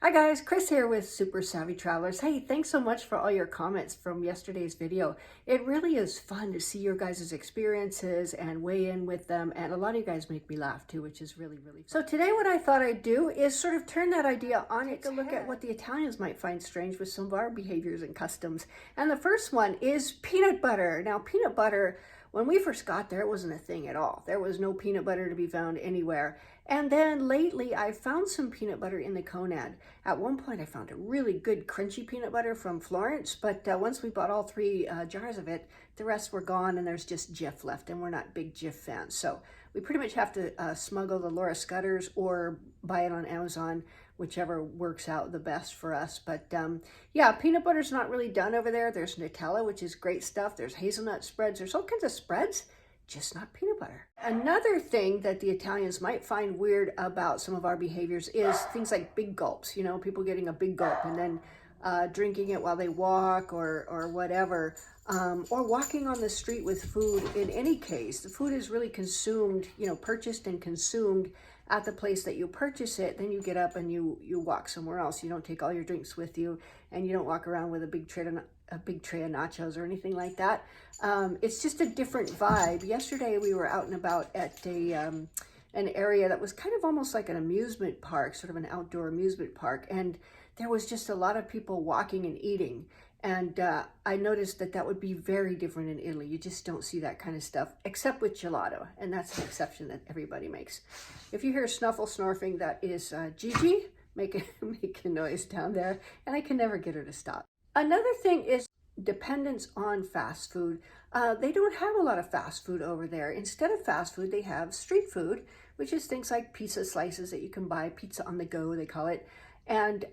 Hi guys, Chris here with Super Savvy Travelers. Hey, thanks so much for all your comments from yesterday's video. It really is fun to see your guys' experiences and weigh in with them, and a lot of you guys make me laugh too, which is really fun. So today what I thought I'd do is sort of turn that idea on its head. Take a look at what the Italians might find strange with some of our behaviors and customs. And the first one is peanut butter. Now, peanut butter, when we first got there, it wasn't a thing at all. There was no peanut butter to be found anywhere. And then lately I found some peanut butter in the Conad. At one point I found a really good crunchy peanut butter from Florence, but once we bought all three jars of it, the rest were gone and there's just Jif left, and we're not big Jif fans. So we pretty much have to smuggle the Laura Scudders or buy it on Amazon, whichever works out the best for us. But yeah, peanut butter's not really done over there. There's Nutella, which is great stuff. There's hazelnut spreads. There's all kinds of spreads, just not peanut butter. Another thing that the Italians might find weird about some of our behaviors is things like big gulps. You know, people getting a big gulp and then drinking it while they walk or whatever. Or walking on the street with food. In any case, the food is really consumed, you know, purchased and consumed at the place that you purchase it. Then you get up and you walk somewhere else. You don't take all your drinks with you, and you don't walk around with a big tray of nachos or anything like that. It's just a different vibe. Yesterday we were out and about at an area that was kind of almost like an amusement park, sort of an outdoor amusement park, and there was just a lot of people walking and eating. And I noticed that that would be very different in Italy. You just don't see that kind of stuff, except with gelato. And that's an exception that everybody makes. If you hear snuffle snorfing, that is Gigi making noise down there. And I can never get her to stop. Another thing is dependence on fast food. They don't have a lot of fast food over there. Instead of fast food, they have street food, which is things like pizza slices that you can buy, pizza on the go, they call it. And,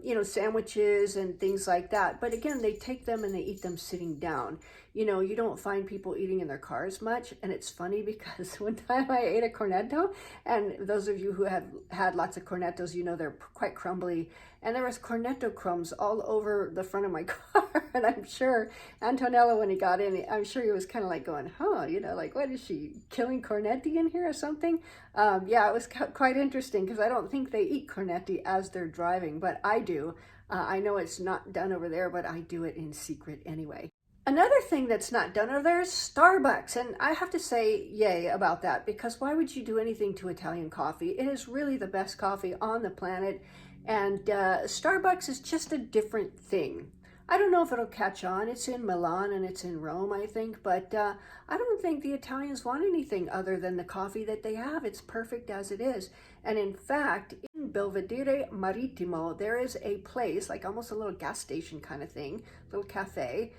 you know, sandwiches and things like that. But again, they take them and they eat them sitting down. You know, you don't find people eating in their cars much. And it's funny because one time I ate a cornetto, and those of you who have had lots of cornettos, you know they're quite crumbly. And there was cornetto crumbs all over the front of my car. And I'm sure Antonello, when he got in, I'm sure he was kind of like going, huh, you know, like, what is she, killing cornetti in here or something? Yeah, it was quite interesting because I don't think they eat cornetti as they're driving, but I do. I know it's not done over there, but I do it in secret anyway. Another thing that's not done over there is Starbucks, and I have to say yay about that, because why would you do anything to Italian coffee? It is really the best coffee on the planet, and Starbucks is just a different thing. I don't know if it'll catch on. It's in Milan and it's in Rome, I think, but I don't think the Italians want anything other than the coffee that they have. It's perfect as it is. And in fact, in Belvedere Marittimo, there is a place, like almost a little gas station kind of thing, little cafe,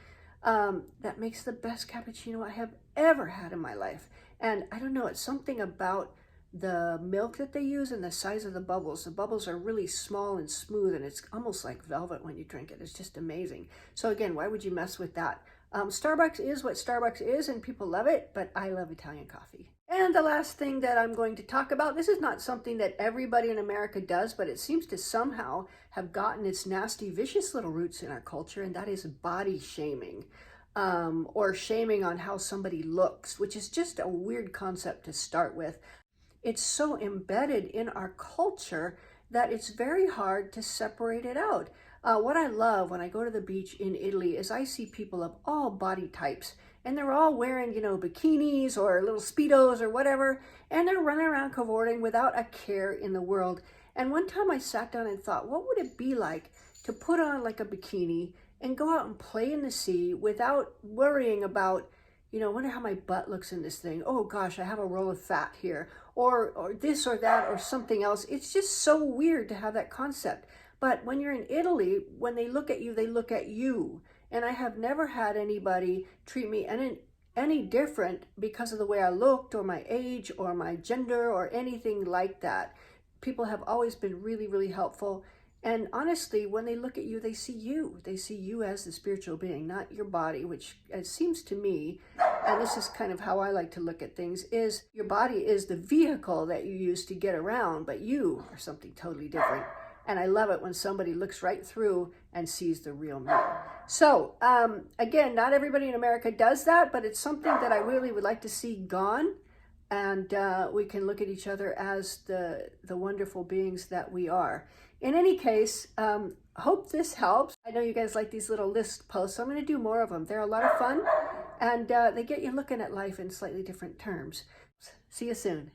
that makes the best cappuccino I have ever had in my life. And I don't know, it's something about the milk that they use and the size of the bubbles. The bubbles are really small and smooth, and it's almost like velvet when you drink it. It's just amazing. So again, why would you mess with that? Starbucks is what Starbucks is, and people love it, but I love Italian coffee. And the last thing that I'm going to talk about, this is not something that everybody in America does, but it seems to somehow have gotten its nasty, vicious little roots in our culture, and that is body shaming. Or shaming on how somebody looks, which is just a weird concept to start with. It's so embedded in our culture that it's very hard to separate it out. What I love when I go to the beach in Italy is I see people of all body types, and they're all wearing, you know, bikinis or little Speedos or whatever, and they're running around cavorting without a care in the world. And one time I sat down and thought, what would it be like to put on like a bikini and go out and play in the sea without worrying about, you know, I wonder how my butt looks in this thing. Oh gosh, I have a roll of fat here, or this or that or something else. It's just so weird to have that concept. But when you're in Italy, when they look at you, they look at you. And I have never had anybody treat me any different because of the way I looked or my age or my gender or anything like that. People have always been really, really helpful. And honestly, when they look at you, they see you. They see you as the spiritual being, not your body, which it seems to me, and this is kind of how I like to look at things, is your body is the vehicle that you use to get around, but you are something totally different. And I love it when somebody looks right through and sees the real me. So again, not everybody in America does that, but it's something that I really would like to see gone. And we can look at each other as the wonderful beings that we are. In any case, hope this helps. I know you guys like these little list posts, so I'm going to do more of them. They're a lot of fun, and they get you looking at life in slightly different terms. See you soon.